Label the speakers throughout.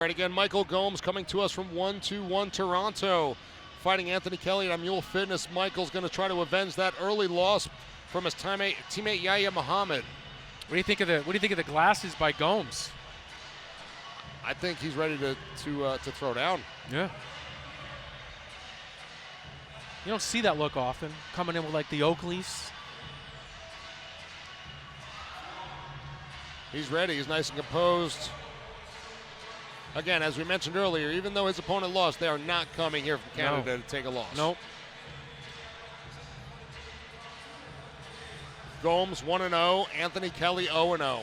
Speaker 1: Right, again, Michael Gomes coming to us from 121 Toronto, fighting Anthony Kelly at Mule Fitness. Michael's going to try to avenge that early loss from his teammate Yahya Muhammad.
Speaker 2: What do you think of the glasses by Gomes?
Speaker 1: I think he's ready to throw down.
Speaker 2: Yeah. You don't see that look often, coming in with like the Oakleys.
Speaker 1: He's ready. He's nice and composed. Again, as we mentioned earlier, even though his opponent lost, they are not coming here from Canada to take a loss.
Speaker 2: Nope.
Speaker 1: Gomes 1-0, Anthony Kelly 0-0.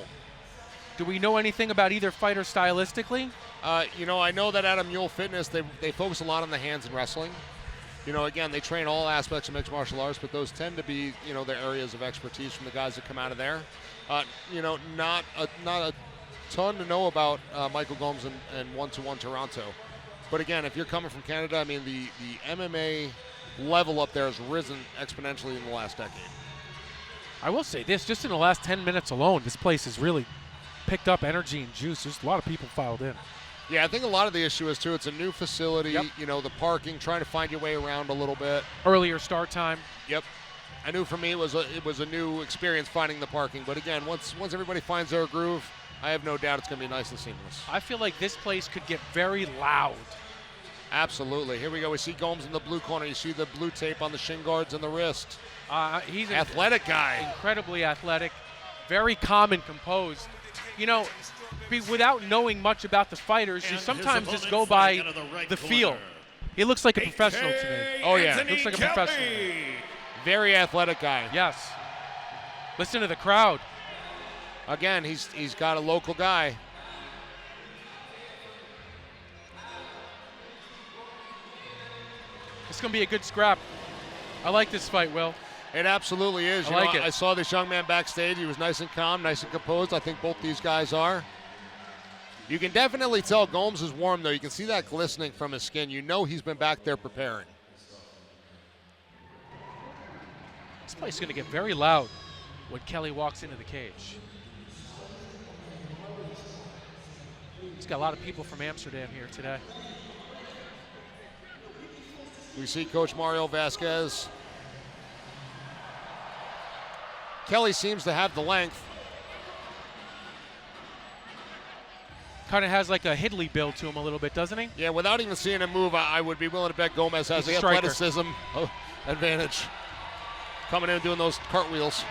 Speaker 2: Do we know anything about either fighter stylistically?
Speaker 1: I know that at a Mule Fitness, they focus a lot on the hands in wrestling. Again, they train all aspects of mixed martial arts, but those tend to be, their areas of expertise from the guys that come out of there. Not a ton to know about Michael Gomes and 121 Toronto. But again, if you're coming from Canada, I mean, the MMA level up there has risen exponentially in the last decade.
Speaker 2: I will say this, just in the last 10 minutes alone, this place has really picked up energy and juice. There's a lot of people filed in.
Speaker 1: Yeah, I think a lot of the issue is, too, it's a new facility,
Speaker 2: Yep.
Speaker 1: The parking, trying to find your way around a little bit.
Speaker 2: Earlier start time.
Speaker 1: Yep. I knew for me it was a new experience finding the parking. But again, once everybody finds their groove, I have no doubt it's going to be nice and seamless.
Speaker 2: I feel like this place could get very loud.
Speaker 1: Absolutely. Here we go. We see Gomes in the blue corner. You see the blue tape on the shin guards and the wrist.
Speaker 2: He's an
Speaker 1: athletic guy.
Speaker 2: Incredibly athletic, very calm and composed. Without knowing much about the fighters, you sometimes just go by the feel. He looks like a professional to me.
Speaker 1: Oh, yeah.
Speaker 2: Looks like a professional.
Speaker 1: Very athletic guy.
Speaker 2: Yes. Listen to the crowd.
Speaker 1: Again, he's got a local guy.
Speaker 2: It's going to be a good scrap. I like this fight, Will.
Speaker 1: It absolutely is.
Speaker 2: I like it.
Speaker 1: I saw this young man backstage. He was nice and calm, nice and composed. I think both these guys are. You can definitely tell Gomes is warm, though. You can see that glistening from his skin. You know he's been back there preparing.
Speaker 2: This place is going to get very loud when Kelly walks into the cage. He's got a lot of people from Amsterdam here today.
Speaker 1: We see Coach Mario Vasquez. Kelly seems to have the length.
Speaker 2: Kind of has like a Hidley build to him a little bit, doesn't he?
Speaker 1: Yeah, without even seeing him move, I would be willing to bet Gomes has the athleticism advantage. Coming in and doing those cartwheels.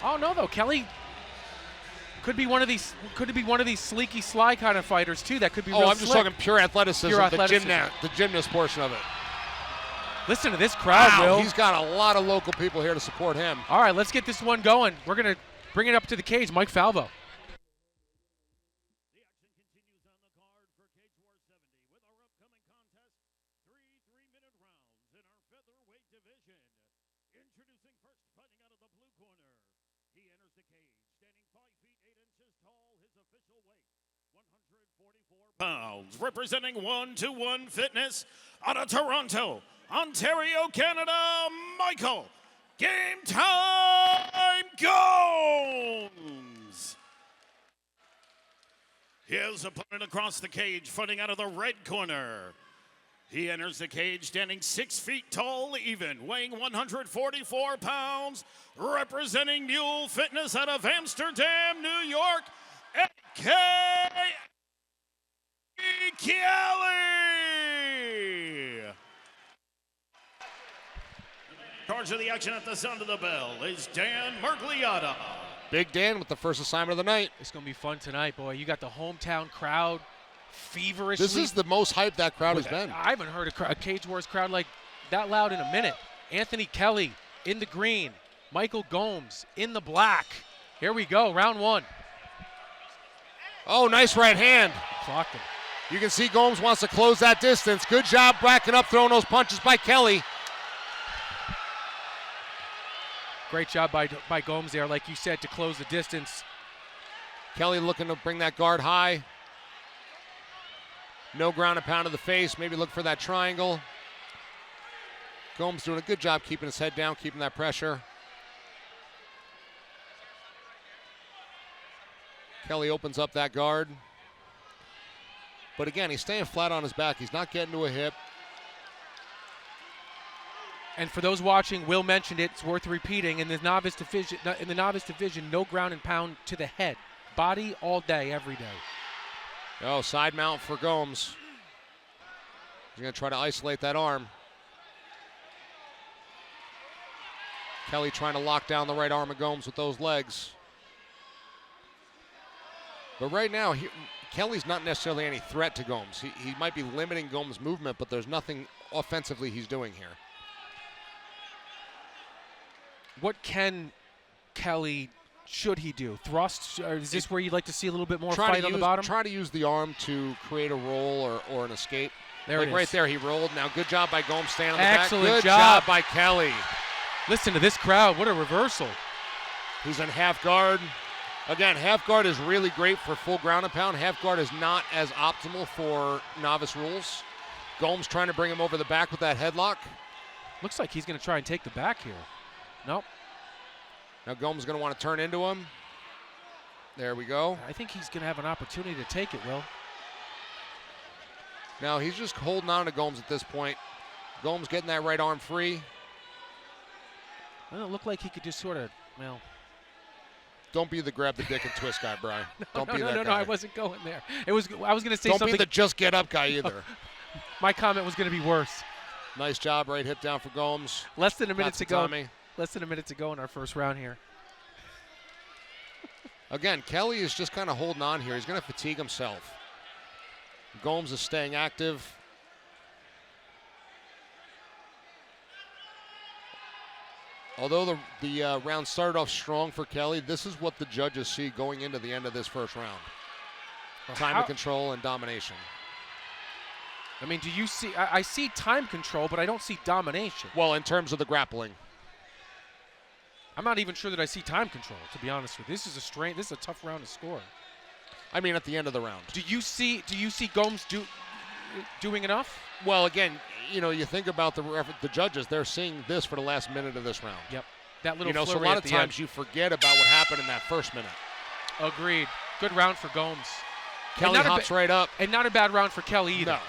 Speaker 2: Oh no, though Kelly could be one of these sleeky sly kind of fighters too. That could be.
Speaker 1: I'm just talking pure athleticism. The gymnast portion of it.
Speaker 2: Listen to this crowd, Will.
Speaker 1: He's got a lot of local people here to support him.
Speaker 2: All right, let's get this one going. We're gonna bring it up to the cage, Mike Falvo.
Speaker 3: Pounds, representing 121 Fitness out of Toronto, Ontario, Canada, Michael Game Time Gomes. His opponent across the cage, fighting out of the red corner. He enters the cage standing 6 feet tall, even, weighing 144 pounds, representing Mule Fitness out of Amsterdam, New York, A.K. Kelly! Charge of the action at the sound of the bell is Dan Mergliata.
Speaker 1: Big Dan with the first assignment of the night.
Speaker 2: It's going to be fun tonight, boy. You got the hometown crowd feverishly.
Speaker 1: This is the most hyped that crowd has been.
Speaker 2: I haven't heard a Cage Wars crowd like that loud in a minute. Anthony Kelly in the green. Michael Gomes in the black. Here we go, round one.
Speaker 1: Oh, nice right hand.
Speaker 2: Clocked him.
Speaker 1: You can see Gomes wants to close that distance. Good job backing up, throwing those punches by Kelly.
Speaker 2: Great job by Gomes there, like you said, to close the distance.
Speaker 1: Kelly looking to bring that guard high. No ground and pound to the face. Maybe look for that triangle. Gomes doing a good job keeping his head down, keeping that pressure. Kelly opens up that guard. But again, he's staying flat on his back. He's not getting to a hip.
Speaker 2: And for those watching, Will mentioned it. It's worth repeating. In the novice division, no ground and pound to the head. Body all day, every day.
Speaker 1: Oh, side mount for Gomes. He's going to try to isolate that arm. Kelly trying to lock down the right arm of Gomes with those legs. But right now, Kelly's not necessarily any threat to Gomes. He might be limiting Gomes' movement, but there's nothing offensively he's doing here.
Speaker 2: What should he do? Thrust? Or is this where you'd like to see a little bit more fight on the bottom?
Speaker 1: Try to use the arm to create a roll or an escape.
Speaker 2: There it is.
Speaker 1: Right there, he rolled. Now, good job by Gomes staying on the
Speaker 2: Excellent
Speaker 1: back. Good
Speaker 2: job
Speaker 1: by Kelly.
Speaker 2: Listen to this crowd. What a reversal.
Speaker 1: He's in half guard. Again, half guard is really great for full ground and pound. Half guard is not as optimal for novice rules. Gomes trying to bring him over the back with that headlock.
Speaker 2: Looks like he's going to try and take the back here. Nope.
Speaker 1: Now Gomes is going to want to turn into him. There we go.
Speaker 2: I think he's going to have an opportunity to take it, Will.
Speaker 1: Now he's just holding on to Gomes at this point. Gomes getting that right arm free.
Speaker 2: Well, it looked like he could just sort of, well.
Speaker 1: Don't be the grab the dick and twist guy, Brian. Don't be that guy.
Speaker 2: No, I wasn't going there. I was going to say
Speaker 1: something.
Speaker 2: Don't
Speaker 1: be the just get up guy either.
Speaker 2: My comment was going to be worse.
Speaker 1: Nice job, right hip down for Gomes.
Speaker 2: Less than a minute to go.
Speaker 1: Tommy.
Speaker 2: Less than a minute to go in our first round here.
Speaker 1: Again, Kelly is just kind of holding on here. He's going to fatigue himself. Gomes is staying active. Although the round started off strong for Kelly, this is what the judges see going into the end of this first round. Time of control and domination.
Speaker 2: I mean, do you see? I see time control, but I don't see domination.
Speaker 1: Well, in terms of the grappling.
Speaker 2: I'm not even sure that I see time control, to be honest with you. This is a tough round to score.
Speaker 1: I mean, at the end of the round.
Speaker 2: Do you see Gomes doing enough?
Speaker 1: Well, again, you think about the judges. They're seeing this for the last minute of this round.
Speaker 2: Yep. That little
Speaker 1: so a
Speaker 2: flurry
Speaker 1: lot
Speaker 2: at
Speaker 1: of
Speaker 2: the
Speaker 1: times
Speaker 2: end.
Speaker 1: you forget about what happened in that first minute.
Speaker 2: Agreed. Good round for Gomes.
Speaker 1: Kelly hops right up.
Speaker 2: And not a bad round for Kelly either.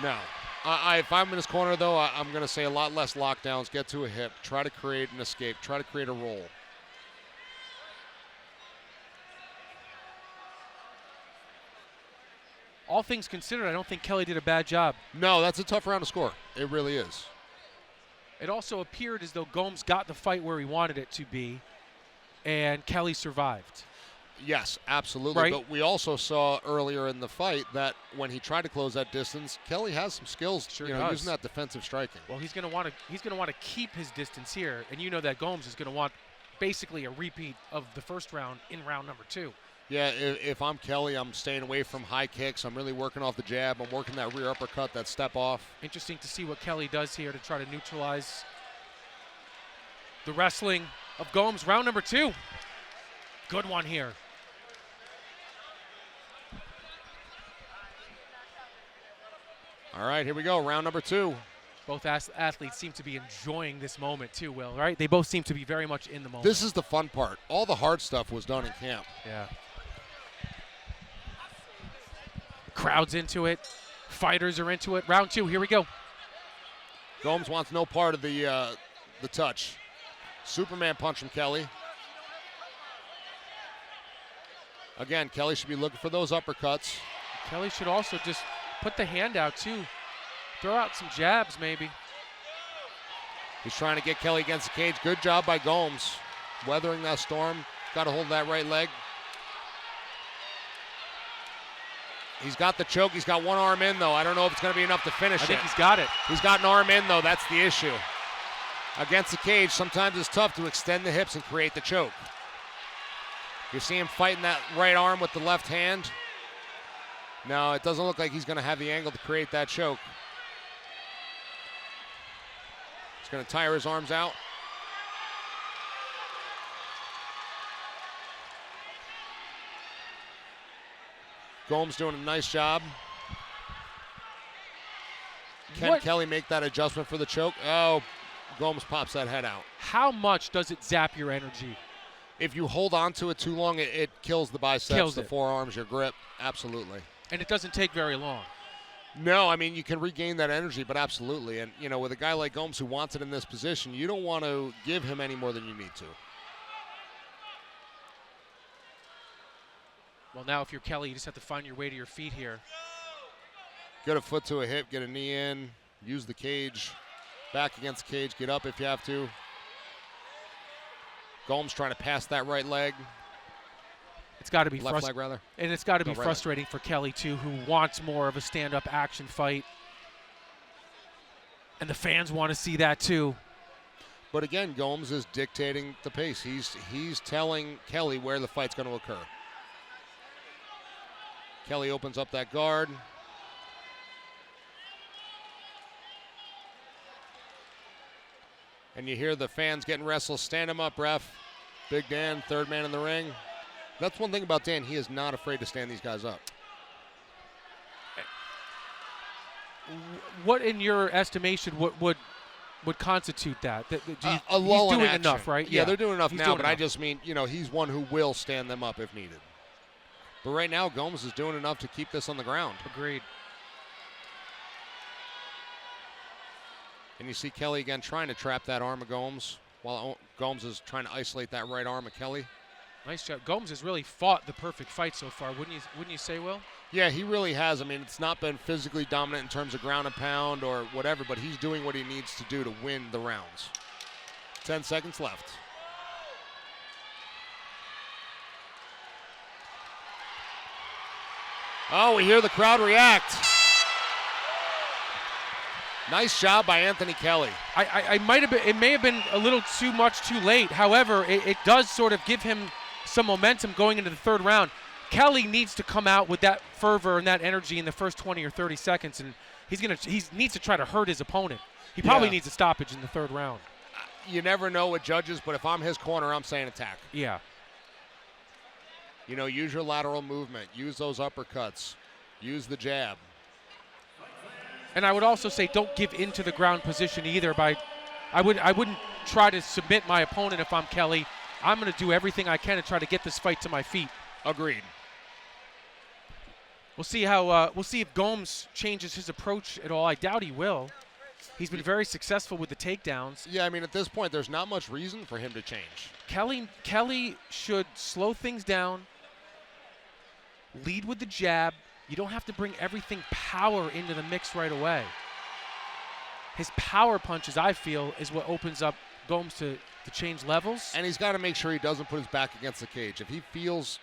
Speaker 1: No. If I'm in his corner, though, I'm going to say a lot less lockdowns, get to a hip, try to create an escape, try to create a roll.
Speaker 2: All things considered, I don't think Kelly did a bad job.
Speaker 1: No, that's a tough round to score. It really is.
Speaker 2: It also appeared as though Gomes got the fight where he wanted it to be, and Kelly survived.
Speaker 1: Yes, absolutely.
Speaker 2: Right.
Speaker 1: But we also saw earlier in the fight that when he tried to close that distance, Kelly has some skills,
Speaker 2: Sure does.
Speaker 1: using that defensive striking.
Speaker 2: Well, he's going to want to keep his distance here, and you know that Gomes is going to want basically a repeat of the first round in round number 2.
Speaker 1: Yeah, if I'm Kelly, I'm staying away from high kicks. I'm really working off the jab. I'm working that rear uppercut, that step off.
Speaker 2: Interesting to see what Kelly does here to try to neutralize the wrestling of Gomes. Round number 2. Good one here.
Speaker 1: All right, here we go, round number 2.
Speaker 2: Both athletes seem to be enjoying this moment too, Will, right? They both seem to be very much in the moment.
Speaker 1: This is the fun part. All the hard stuff was done in camp.
Speaker 2: Yeah. Crowd's into it. Fighters are into it. Round 2, here we go.
Speaker 1: Gomes wants no part of the touch. Superman punch from Kelly. Again, Kelly should be looking for those uppercuts.
Speaker 2: Kelly should also just put the hand out too. Throw out some jabs maybe.
Speaker 1: He's trying to get Kelly against the cage. Good job by Gomes. Weathering that storm. Got a hold of that right leg. He's got the choke. He's got one arm in, though. I don't know if it's going to be enough to finish it.
Speaker 2: I think he's got it.
Speaker 1: He's got an arm in, though. That's the issue. Against the cage, sometimes it's tough to extend the hips and create the choke. You see him fighting that right arm with the left hand. No, it doesn't look like he's going to have the angle to create that choke. He's going to tire his arms out. Gomes doing a nice job. Can Kelly make that adjustment for the choke? Oh, Gomes pops that head out.
Speaker 2: How much does it zap your energy?
Speaker 1: If you hold on to it too long, it kills the biceps, the forearms, your grip. Absolutely.
Speaker 2: And it doesn't take very long.
Speaker 1: No, I mean, you can regain that energy, but absolutely. And, you know, with a guy like Gomes who wants it in this position, you don't want to give him any more than you need to.
Speaker 2: Well, now if you're Kelly, you just have to find your way to your feet here.
Speaker 1: Get a foot to a hip, get a knee in, use the cage, back against the cage, get up if you have to. Gomes trying to pass that right leg.
Speaker 2: It's got to be
Speaker 1: left leg, rather.
Speaker 2: And it's got to be
Speaker 1: right
Speaker 2: frustrating
Speaker 1: leg.
Speaker 2: for Kelly, too, who wants more of a stand-up action fight. And the fans want to see that, too.
Speaker 1: But again, Gomes is dictating the pace. He's telling Kelly where the fight's going to occur. Kelly opens up that guard. And you hear the fans getting restless. Stand him up, ref. Big Dan, third man in the ring. That's one thing about Dan. He is not afraid to stand these guys up.
Speaker 2: What, in your estimation, would constitute that?
Speaker 1: A lull
Speaker 2: he's
Speaker 1: in
Speaker 2: doing
Speaker 1: action.
Speaker 2: enough, right?
Speaker 1: Yeah, they're doing enough
Speaker 2: he's
Speaker 1: now,
Speaker 2: doing
Speaker 1: but
Speaker 2: enough.
Speaker 1: I just mean, you know, he's one who will stand them up if needed. But right now, Gomes is doing enough to keep this on the ground.
Speaker 2: Agreed.
Speaker 1: And you see Kelly again trying to trap that arm of Gomes while Gomes is trying to isolate that right arm of Kelly.
Speaker 2: Nice job. Gomes has really fought the perfect fight so far, wouldn't you say, Will?
Speaker 1: Yeah, he really has. I mean, it's not been physically dominant in terms of ground and pound or whatever, but he's doing what he needs to do to win the rounds. 10 seconds left. Oh, we hear the crowd react. Nice job by Anthony Kelly.
Speaker 2: I might have been. It may have been a little too much, too late. However, it does sort of give him some momentum going into the third round. Kelly needs to come out with that fervor and that energy in the first 20 or 30 seconds, and he needs to try to hurt his opponent. He probably needs a stoppage in the third round.
Speaker 1: You never know with judges, but if I'm his corner, I'm saying attack.
Speaker 2: Yeah.
Speaker 1: You know, use your lateral movement. Use those uppercuts. Use the jab.
Speaker 2: And I would also say don't give into the ground position either. I wouldn't try to submit my opponent if I'm Kelly. I'm going to do everything I can to try to get this fight to my feet.
Speaker 1: Agreed.
Speaker 2: We'll see if Gomes changes his approach at all. I doubt he will. He's been very successful with the takedowns.
Speaker 1: Yeah, I mean, at this point, there's not much reason for him to change.
Speaker 2: Kelly should slow things down, lead with the jab. You don't have to bring everything power into the mix right away. His power punches, I feel, is what opens up Gomes to change levels.
Speaker 1: And he's got to make sure he doesn't put his back against the cage. If he feels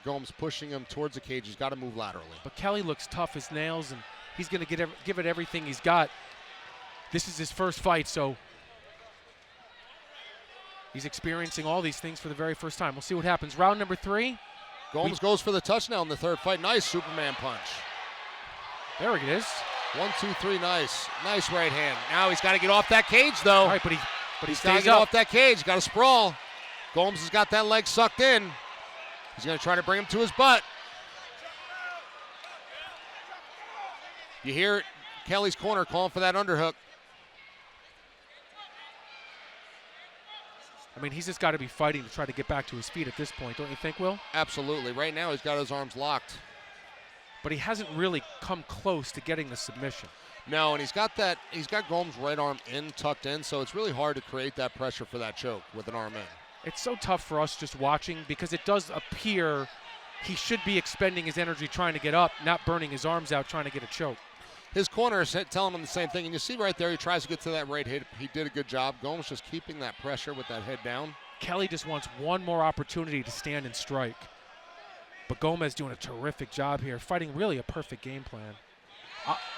Speaker 1: Gomes pushing him towards the cage, he's got to move laterally.
Speaker 2: But Kelly looks tough as nails, and he's going to give it everything he's got. This is his first fight, so he's experiencing all these things for the very first time. We'll see what happens. Round number 3.
Speaker 1: Gomes goes for the touchdown in the third fight. Nice Superman punch.
Speaker 2: There it is.
Speaker 1: 1, 2, 3, nice. Nice right hand. Now he's got to get off that cage, though.
Speaker 2: All right, but he
Speaker 1: He's got to
Speaker 2: stays
Speaker 1: get
Speaker 2: up.
Speaker 1: off that cage. Got to sprawl. Gomes has got that leg sucked in. He's going to try to bring him to his butt. You hear Kelly's corner calling for that underhook.
Speaker 2: I mean, he's just got to be fighting to try to get back to his feet at this point, don't you think, Will?
Speaker 1: Absolutely. Right now he's got his arms locked.
Speaker 2: But he hasn't really come close to getting the submission.
Speaker 1: No, and he's got Gomes' right arm tucked in, so it's really hard to create that pressure for that choke with an arm in.
Speaker 2: It's so tough for us just watching because it does appear he should be expending his energy trying to get up, not burning his arms out trying to get a choke.
Speaker 1: His corner is telling him the same thing, and you see right there he tries to get to that right hit. He did a good job. Gomes just keeping that pressure with that head down.
Speaker 2: Kelly just wants one more opportunity to stand and strike. But Gomes doing a terrific job here, fighting really a perfect game plan.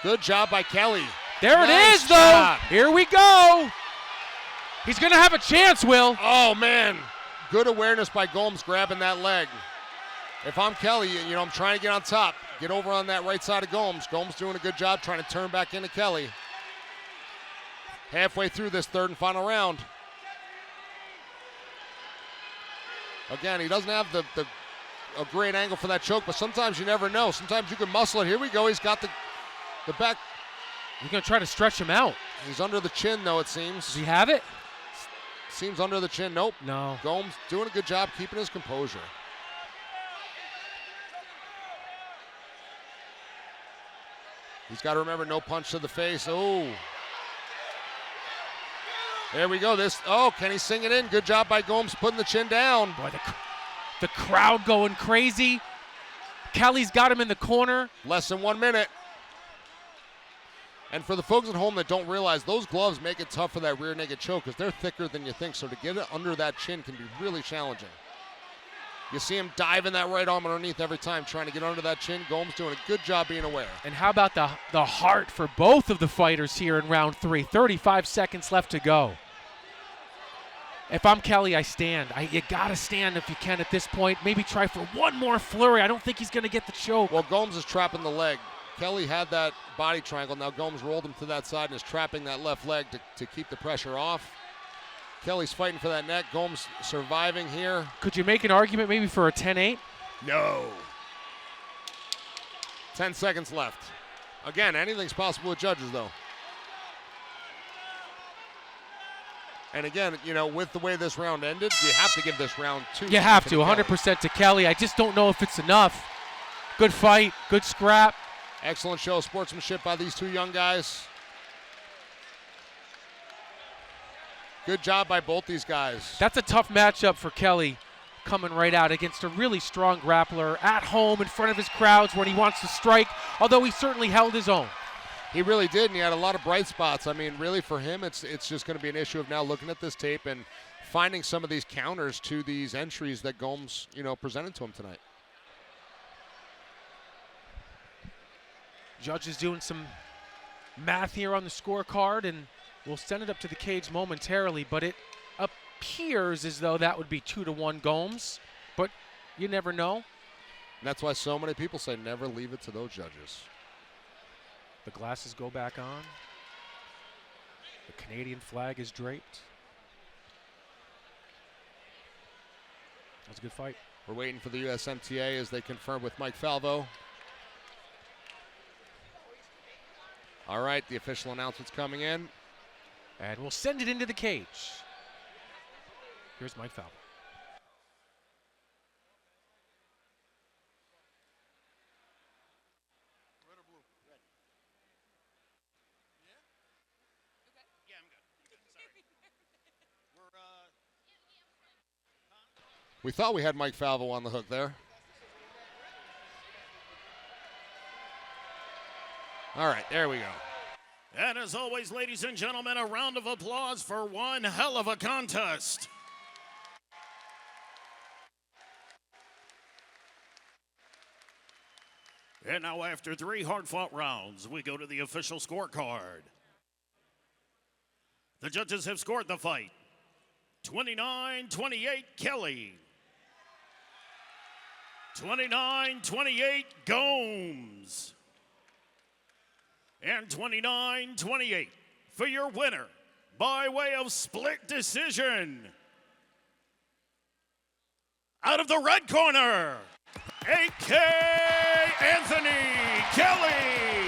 Speaker 1: Good job by Kelly.
Speaker 2: There
Speaker 1: Nice
Speaker 2: it is, though.
Speaker 1: job.
Speaker 2: Here we go. He's going to have a chance, Will.
Speaker 1: Oh, man. Good awareness by Gomes grabbing that leg. If I'm Kelly, you know, I'm trying to get on top. Get over on that right side of Gomes. Gomes doing a good job trying to turn back into Kelly. Halfway through this third and final round. Again, he doesn't have a great angle for that choke, but sometimes you never know. Sometimes you can muscle it. Here we go. He's got the back.
Speaker 2: He's going to try to stretch him out.
Speaker 1: He's under the chin, though, it seems.
Speaker 2: Does he have it?
Speaker 1: Seems under the chin. Nope.
Speaker 2: No.
Speaker 1: Gomes doing a good job keeping his composure. He's got to remember, no punch to the face. Oh. There we go. Can he sing it in? Good job by Gomes putting the chin down.
Speaker 2: Boy, the crowd going crazy. Kelly's got him in the corner.
Speaker 1: Less than 1 minute. And for the folks at home that don't realize, those gloves make it tough for that rear naked choke because they're thicker than you think. So to get it under that chin can be really challenging. You see him diving that right arm underneath every time, trying to get under that chin. Gomes doing a good job being aware.
Speaker 2: And how about the heart for both of the fighters here in round 3? 35 seconds left to go. If I'm Kelly, I stand. You got to stand if you can at this point. Maybe try for one more flurry. I don't think he's going to get the choke.
Speaker 1: Well, Gomes is trapping the leg. Kelly had that body triangle. Now Gomes rolled him to that side and is trapping that left leg to keep the pressure off. Kelly's fighting for that neck. Gomes surviving here.
Speaker 2: Could you make an argument maybe for a 10-8?
Speaker 1: No. 10 seconds left. Again, anything's possible with judges, though. And again, with the way this round ended, you have to give this round 2.
Speaker 2: You have to, 100% to Kelly. I just don't know if it's enough. Good fight, good scrap.
Speaker 1: Excellent show of sportsmanship by these two young guys. Good job by both these guys.
Speaker 2: That's a tough matchup for Kelly coming right out against a really strong grappler at home in front of his crowds when he wants to strike, although he certainly held his own.
Speaker 1: He really did, and he had a lot of bright spots. I mean, really for him, it's just going to be an issue of now looking at this tape and finding some of these counters to these entries that Gomes, presented to him tonight.
Speaker 2: Judge is doing some math here on the scorecard, and we'll send it up to the cage momentarily, but it appears as though that would be 2-1 Gomes, but you never know.
Speaker 1: And that's why so many people say never leave it to those judges.
Speaker 2: The glasses go back on. The Canadian flag is draped. That was a good fight.
Speaker 1: We're waiting for the USMTA as they confirm with Mike Falvo. All right, the official announcement's coming in.
Speaker 2: And we'll send it into the cage. Here's Mike Falvo.
Speaker 3: Red or blue? Red. Yeah? Okay. Yeah, I'm good. Sorry.
Speaker 1: We thought we had Mike Falvo on the hook there. All right, there we go.
Speaker 3: And as always, ladies and gentlemen, a round of applause for one hell of a contest. And now after 3 hard-fought rounds, we go to the official scorecard. The judges have scored the fight. 29-28 Kelly. 29-28 Gomes. And 29-28 for your winner by way of split decision. Out of the red corner, A.K. Anthony Kelly.